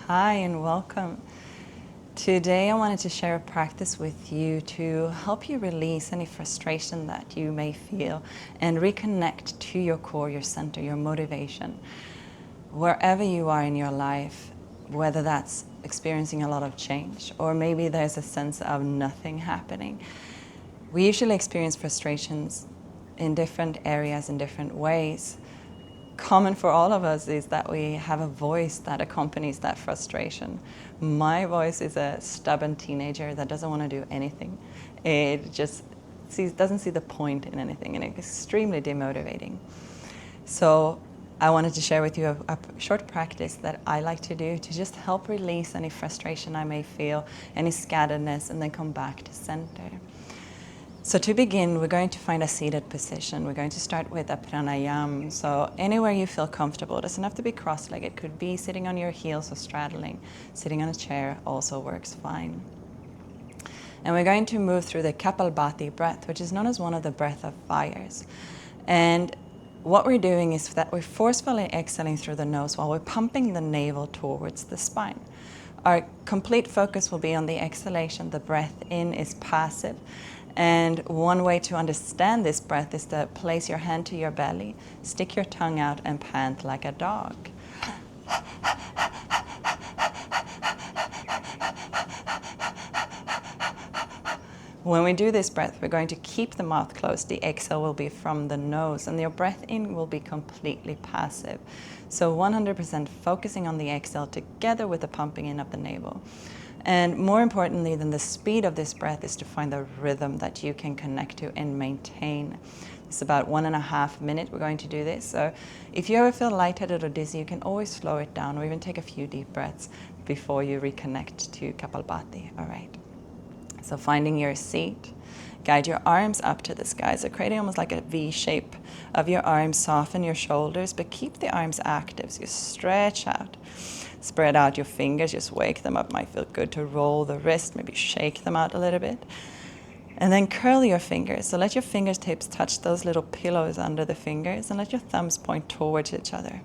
Hi and welcome. Today I wanted to share a practice with you to help you release any frustration that you may feel and reconnect to your core, your center, your motivation. Wherever you are in your life, whether that's experiencing a lot of change or maybe there's a sense of nothing happening. We usually experience frustrations in different areas in different ways. Common for all of us is that we have a voice that accompanies that frustration. My voice is a stubborn teenager that doesn't want to do anything. It just doesn't see the point in anything, and it's extremely demotivating. So I wanted to share with you a short practice that I like to do to just help release any frustration I may feel, any scatteredness, and then come back to center. So to begin, we're going to find a seated position. We're going to start with a pranayama. So anywhere you feel comfortable. It doesn't have to be cross-legged. It could be sitting on your heels or straddling. Sitting on a chair also works fine. And we're going to move through the kapalbhati breath, which is known as one of the breath of fires. And what we're doing is that we're forcefully exhaling through the nose while we're pumping the navel towards the spine. Our complete focus will be on the exhalation. The breath in is passive. And one way to understand this breath is to place your hand to your belly, stick your tongue out, and pant like a dog. When we do this breath, we're going to keep the mouth closed. The exhale will be from the nose, and your breath in will be completely passive. So 100% focusing on the exhale together with the pumping in of the navel. And more importantly than the speed of this breath is to find the rhythm that you can connect to and maintain. It's about 1.5 minutes we're going to do this. So if you ever feel lightheaded or dizzy, you can always slow it down or even take a few deep breaths before you reconnect to kapalbhati. All right. So finding your seat, guide your arms up to the sky. So creating almost like a V shape of your arms, soften your shoulders, but keep the arms active. So you stretch out. Spread out your fingers, just wake them up. Might feel good to roll the wrist, maybe shake them out a little bit. And then curl your fingers. So let your fingertips touch those little pillows under the fingers and let your thumbs point towards each other.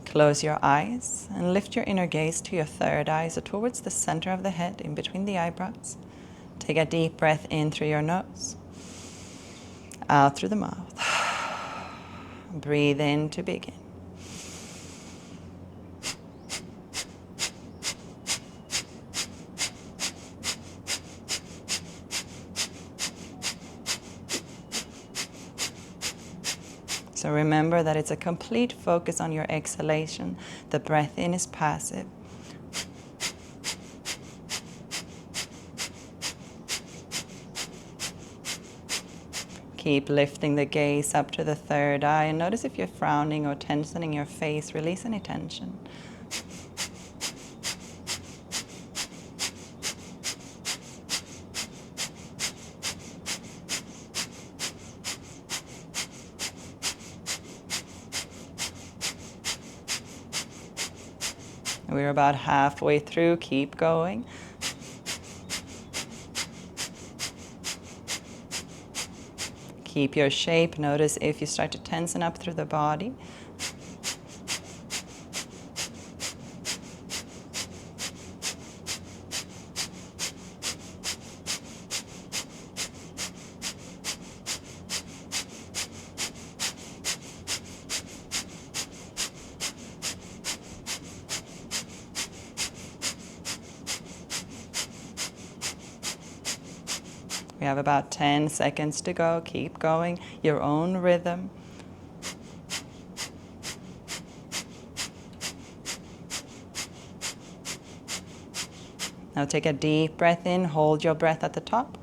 Close your eyes and lift your inner gaze to your third eye, so towards the center of the head, in between the eyebrows. Take a deep breath in through your nose, out through the mouth. Breathe in to begin. So remember that it's a complete focus on your exhalation. The breath in is passive. Keep lifting the gaze up to the third eye, and notice if you're frowning or tensioning your face. Release any tension. We're about halfway through. Keep going. Keep your shape. Notice if you start to tension up through the body. We have about 10 seconds to go. Keep going. Your own rhythm. Now take a deep breath in. Hold your breath at the top.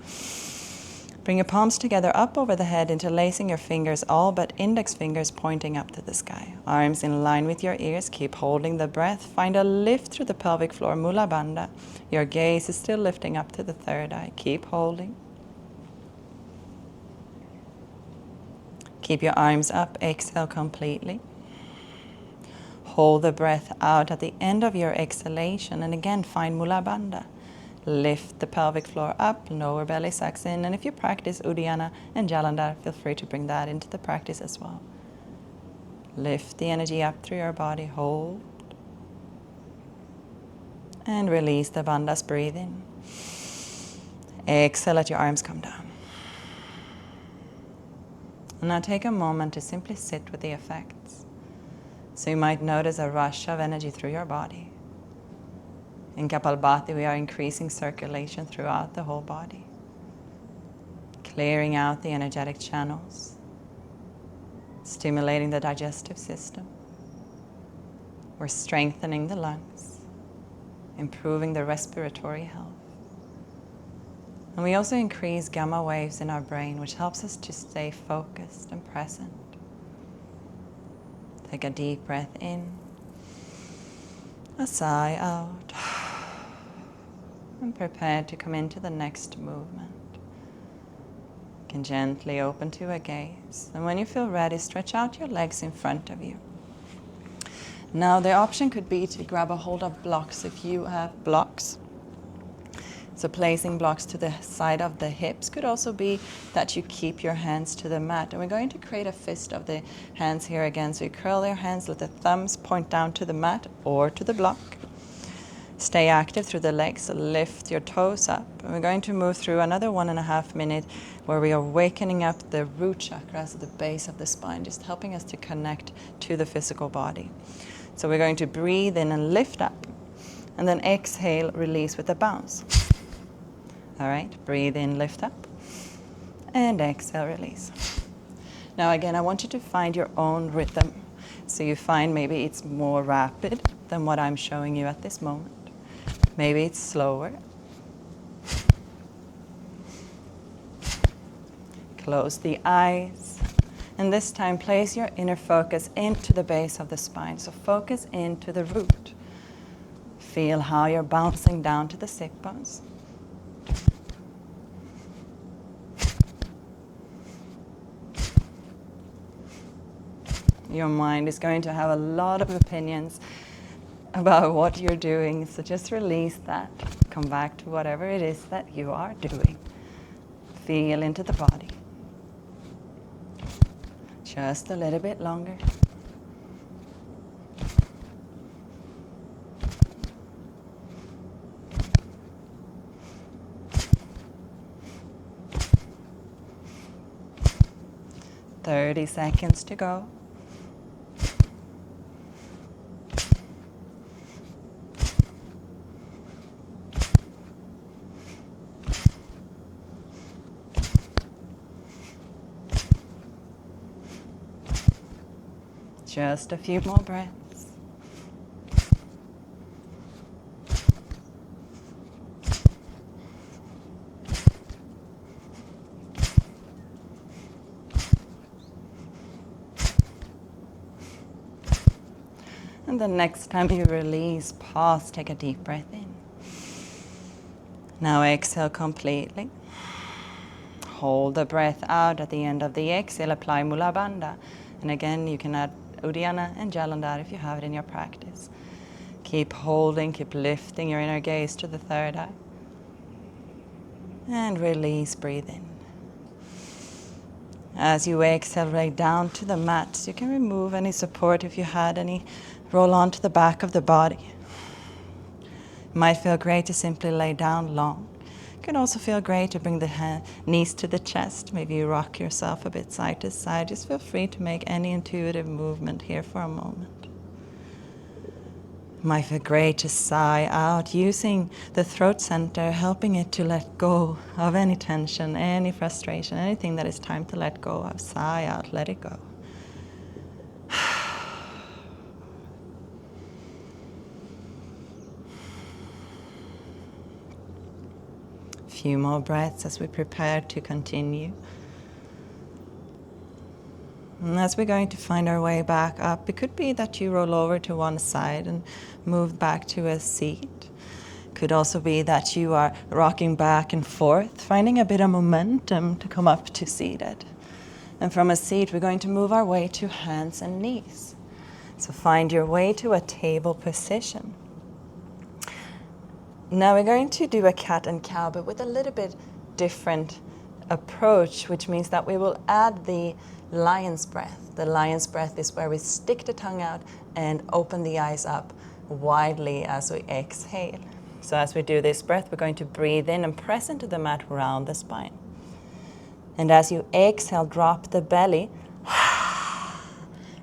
Bring your palms together up over the head, interlacing your fingers, all but index fingers pointing up to the sky. Arms in line with your ears. Keep holding the breath. Find a lift through the pelvic floor, Mula Bandha. Your gaze is still lifting up to the third eye. Keep holding. Keep your arms up. Exhale completely. Hold the breath out at the end of your exhalation, and again find Mula Bandha. Lift the pelvic floor up, lower belly sucks in, and if you practice Uddiyana and Jalandhar, feel free to bring that into the practice as well. Lift the energy up through your body, hold. And release the bandhas, breathe in. Exhale, let your arms come down. And now take a moment to simply sit with the effects. So you might notice a rush of energy through your body. In kapalbhati, we are increasing circulation throughout the whole body, clearing out the energetic channels, stimulating the digestive system. We're strengthening the lungs, improving the respiratory health. And we also increase gamma waves in our brain, which helps us to stay focused and present. Take a deep breath in, a sigh out, and prepare to come into the next movement. You can gently open to a gaze. And when you feel ready, stretch out your legs in front of you. Now the option could be to grab a hold of blocks if you have blocks. So placing blocks to the side of the hips could also be that you keep your hands to the mat. And we're going to create a fist of the hands here again. So you curl your hands, let the thumbs point down to the mat or to the block. Stay active through the legs, so lift your toes up. And we're going to move through another 1.5 minutes where we are wakening up the root chakras at the base of the spine, just helping us to connect to the physical body. So we're going to breathe in and lift up, and then exhale, release with a bounce. All right, breathe in, lift up, and exhale, release. Now again, I want you to find your own rhythm. So you find maybe it's more rapid than what I'm showing you at this moment. Maybe it's slower. Close the eyes. And this time, place your inner focus into the base of the spine. So focus into the root. Feel how you're bouncing down to the sit bones. Your mind is going to have a lot of opinions about what you're doing, so just release that. Come back to whatever it is that you are doing. Feel into the body. Just a little bit longer. Thirty seconds to go. Just a few more breaths. And the next time you release, pause, take a deep breath in. Now exhale completely. Hold the breath out. At the end of the exhale, apply Mula Bandha. And again, you can add Uddiyana and Jalandhar if you have it in your practice. Keep holding, keep lifting your inner gaze to the third eye. And release, breathe in. As you exhale, lay down to the mat. You can remove any support if you had any. Roll onto the back of the body. It might feel great to simply lay down long. It can also feel great to bring the knees to the chest. Maybe you rock yourself a bit side to side. Just feel free to make any intuitive movement here for a moment. It might feel great to sigh out, using the throat center, helping it to let go of any tension, any frustration, anything that is time to let go of. Sigh out, let it go. Few more breaths as we prepare to continue. And as we're going to find our way back up, it could be that you roll over to one side and move back to a seat. Could also be that you are rocking back and forth, finding a bit of momentum to come up to seated. And from a seat, we're going to move our way to hands and knees. So find your way to a table position. Now we're going to do a cat and cow, but with a little bit different approach, which means that we will add the lion's breath. The lion's breath is where we stick the tongue out and open the eyes up widely as we exhale. So as we do this breath, we're going to breathe in and press into the mat round the spine. And as you exhale, drop the belly.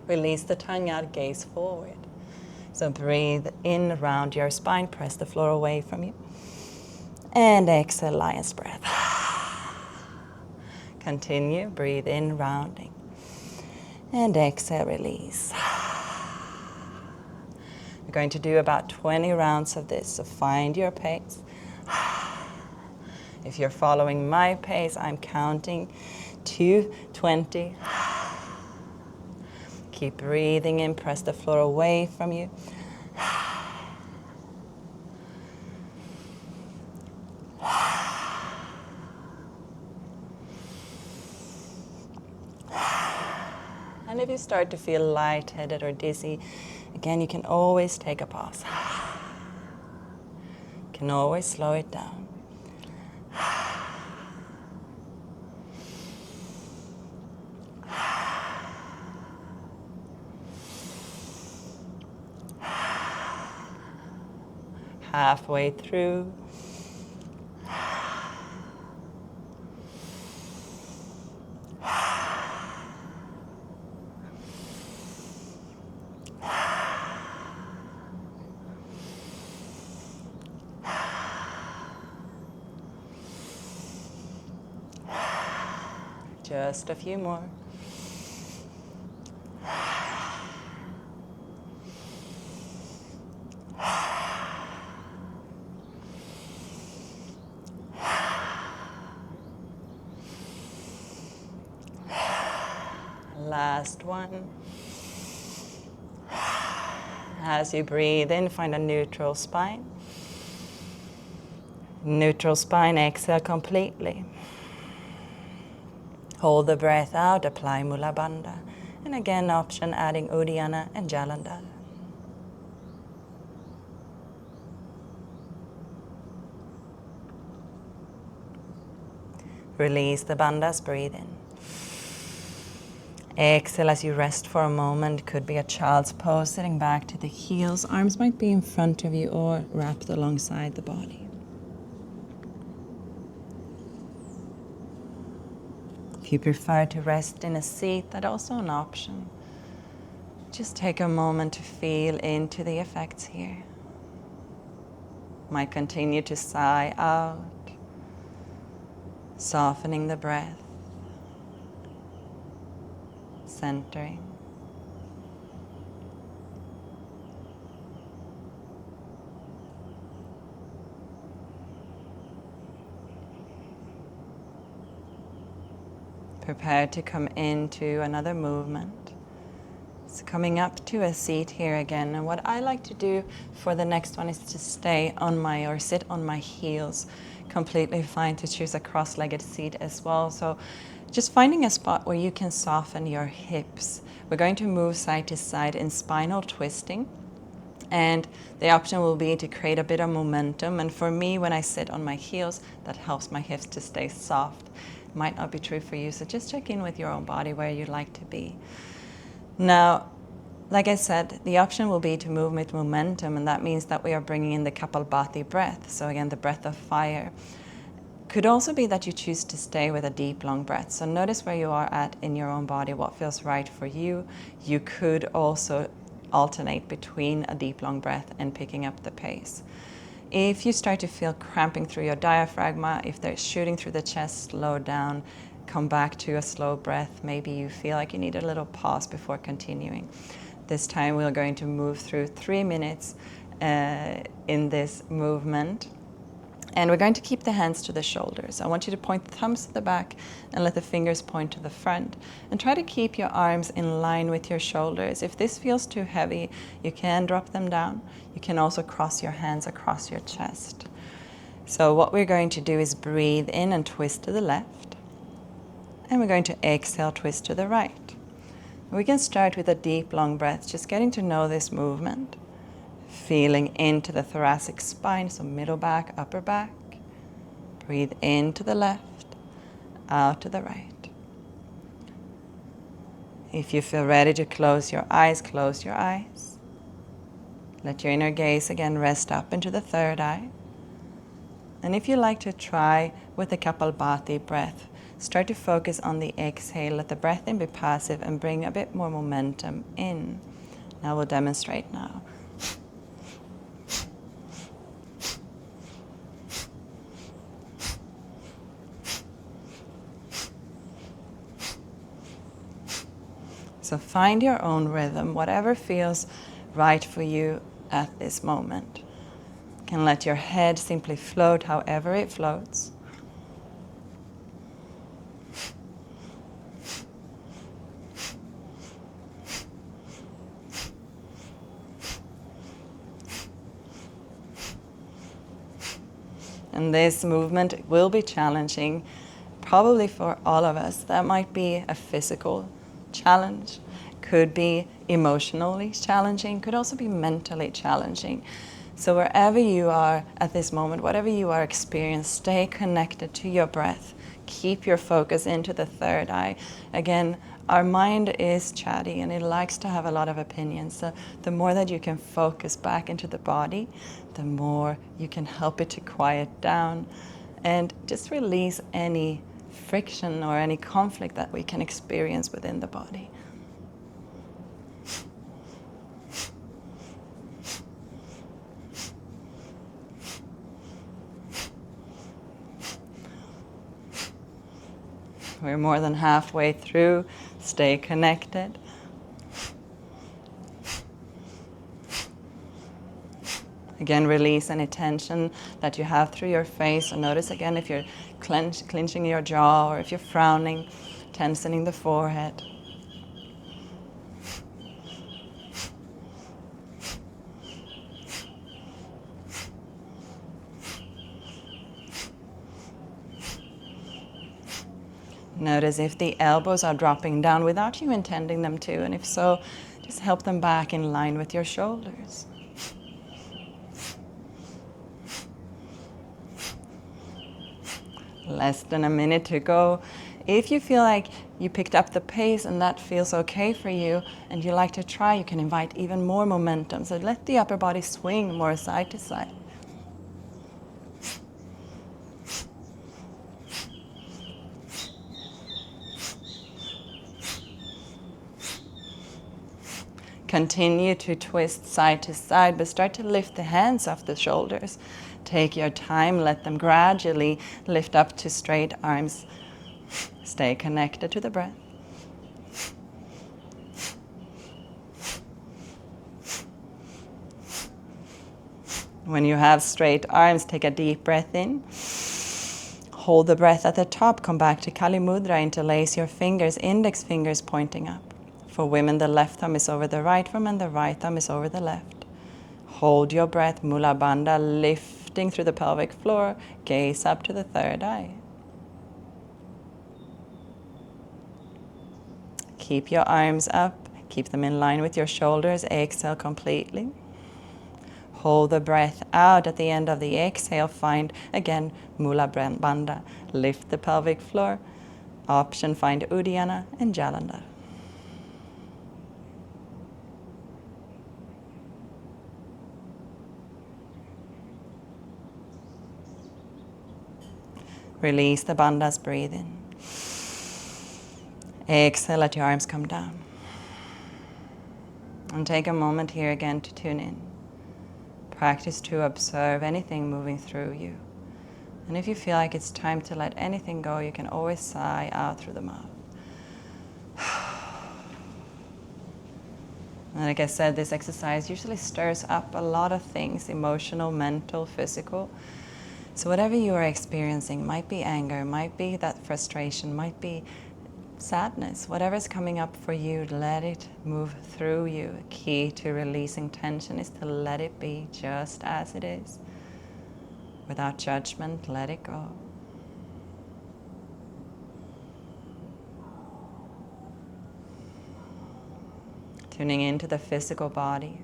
Release the tongue out, gaze forward. So breathe in around your spine, press the floor away from you. And exhale, lion's breath. Continue, breathe in, rounding. And exhale, release. We're going to do about 20 rounds of this, so find your pace. If you're following my pace, I'm counting to 20. Keep breathing in, press the floor away from you. And if you start to feel lightheaded or dizzy, again, you can always take a pause. You can always slow it down. Halfway through. Just a few more. Last one. As you breathe in, find a neutral spine. Neutral spine, exhale completely. Hold the breath out, apply Mula Bandha. And again, option adding Uddiyana and Jalandhar. Release the bandhas, breathe in. Exhale as you rest for a moment. Could be a child's pose, sitting back to the heels. Arms might be in front of you or wrapped alongside the body. If you prefer to rest in a seat, that's also an option. Just take a moment to feel into the effects here. Might continue to sigh out, softening the breath, centering. Prepare to come into another movement. So coming up to a seat here again. And what I like to do for the next one is to stay on my, or sit on my heels. Completely fine to choose a cross-legged seat as well. So just finding a spot where you can soften your hips. We're going to move side to side in spinal twisting. And the option will be to create a bit of momentum. And for me, when I sit on my heels, that helps my hips to stay soft. Might not be true for you, so just check in with your own body where you'd like to be. Now, like I said, the option will be to move with momentum, and that means that we are bringing in the kapalbhati breath. So again, the breath of fire. Could also be that you choose to stay with a deep, long breath. So notice where you are at in your own body, what feels right for you. You could also alternate between a deep, long breath and picking up the pace. If you start to feel cramping through your diaphragm, if they're shooting through the chest, slow down, come back to a slow breath. Maybe you feel like you need a little pause before continuing. This time we're going to move through 3 minutes in this movement. And we're going to keep the hands to the shoulders. I want you to point the thumbs to the back and let the fingers point to the front. And try to keep your arms in line with your shoulders. If this feels too heavy, you can drop them down. You can also cross your hands across your chest. So what we're going to do is breathe in and twist to the left. And we're going to exhale, twist to the right. We can start with a deep, long breath, just getting to know this movement. Feeling into the thoracic spine, so middle back, upper back. Breathe in to the left, out to the right. If you feel ready to close your eyes, close your eyes. Let your inner gaze again rest up into the third eye. And if you like to try with the kapalbhati breath, start to focus on the exhale. Let the breath in be passive and bring a bit more momentum in. Now we'll demonstrate now. So find your own rhythm, whatever feels right for you at this moment. You can let your head simply float however it floats. And this movement will be challenging, probably for all of us. That might be a physical challenge, could be emotionally challenging, could also be mentally challenging. So wherever you are at this moment, whatever you are experiencing, stay connected to your breath. Keep your focus into the third eye. Again, our mind is chatty and it likes to have a lot of opinions. So the more that you can focus back into the body, the more you can help it to quiet down and just release any friction or any conflict that we can experience within the body. We're more than halfway through. Stay connected. Again, release any tension that you have through your face. So notice again if you're clenching your jaw or if you're frowning, tensioning the forehead. Notice if the elbows are dropping down without you intending them to, and if so, just help them back in line with your shoulders. Less than a minute to go. If you feel like you picked up the pace and that feels okay for you and you like to try, you can invite even more momentum. So let the upper body swing more side to side. Continue to twist side to side, but start to lift the hands off the shoulders. Take your time, let them gradually lift up to straight arms. Stay connected to the breath. When you have straight arms, take a deep breath in. Hold the breath at the top, come back to Kali Mudra, interlace your fingers, index fingers pointing up. For women, the left thumb is over the right thumb and the right thumb is over the left. Hold your breath, Mula Bandha, lifting through the pelvic floor, gaze up to the third eye. Keep your arms up, keep them in line with your shoulders, exhale completely. Hold the breath out at the end of the exhale, find again Mula Bandha, lift the pelvic floor, option find Uddiyana and Jalandhar. Release the bandhas, breathe in. Exhale, let your arms come down. And take a moment here again to tune in. Practice to observe anything moving through you. And if you feel like it's time to let anything go, you can always sigh out through the mouth. And like I said, this exercise usually stirs up a lot of things, emotional, mental, physical. So whatever you are experiencing, might be anger, might be that frustration, might be sadness, whatever's coming up for you, let it move through you. Key to releasing tension is to let it be just as it is. Without judgment, let it go. Tuning into the physical body.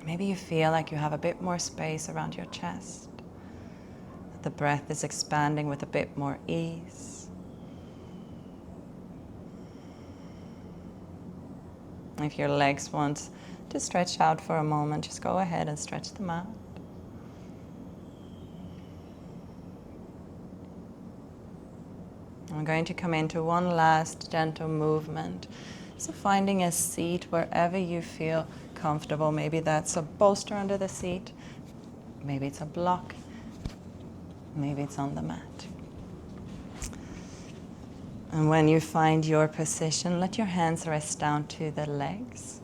Maybe you feel like you have a bit more space around your chest. The breath is expanding with a bit more ease. If your legs want to stretch out for a moment, just go ahead and stretch them out. I'm going to come into one last gentle movement. So finding a seat wherever you feel comfortable. Maybe that's a bolster under the seat. Maybe it's a block. Maybe it's on the mat. And when you find your position, let your hands rest down to the legs.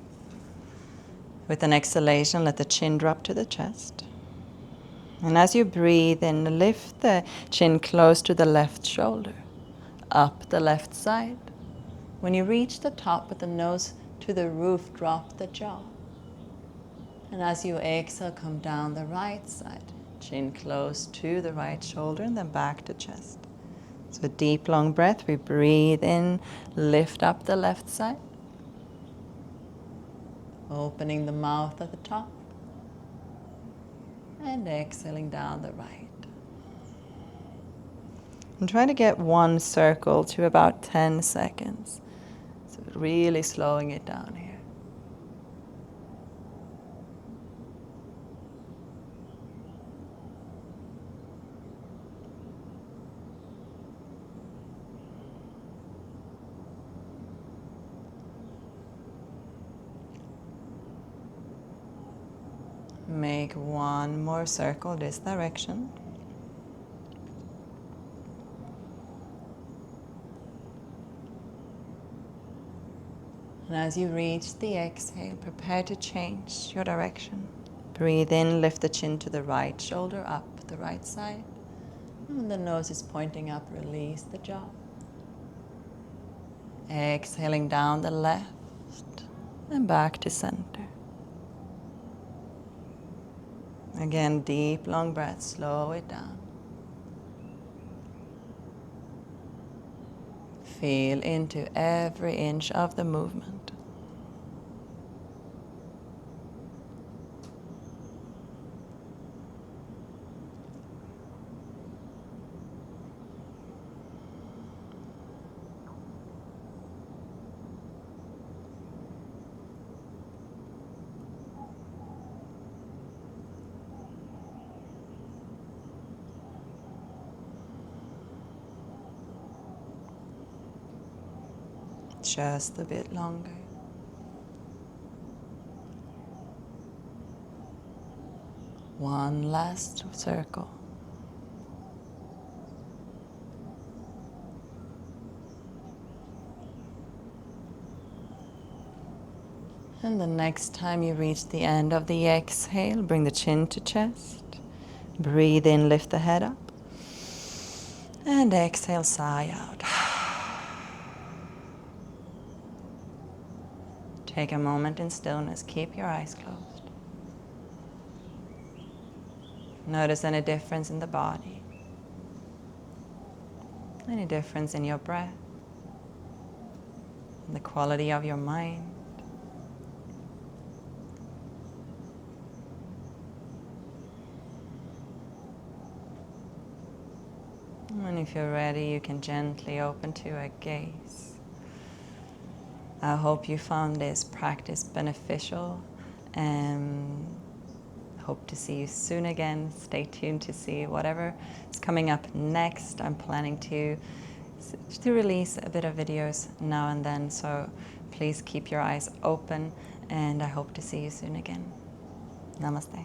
With an exhalation, let the chin drop to the chest. And as you breathe in, lift the chin close to the left shoulder, up the left side. When you reach the top with the nose to the roof, drop the jaw. And as you exhale, come down the right side. Chin close to the right shoulder and then back to chest. So a deep, long breath. We breathe in, lift up the left side. Opening the mouth at the top. And exhaling down the right. And try to get one circle to about 10 seconds. So really slowing it down here. Make one more circle this direction. And as you reach the exhale, prepare to change your direction. Breathe in, lift the chin to the right shoulder, up the right side. And when the nose is pointing up, release the jaw. Exhaling down the left and back to center. Again, deep, long breath, slow it down. Feel into every inch of the movement. Just a bit longer. One last circle. And the next time you reach the end of the exhale, bring the chin to chest. Breathe in, lift the head up. And exhale, sigh out. Take a moment in stillness. Keep your eyes closed. Notice any difference in the body. Any difference in your breath. In the quality of your mind. And if you're ready, you can gently open to a gaze. I hope you found this practice beneficial and hope to see you soon again. Stay tuned to see whatever is coming up next. I'm planning to release a bit of videos now and then, so please keep your eyes open and I hope to see you soon again. Namaste.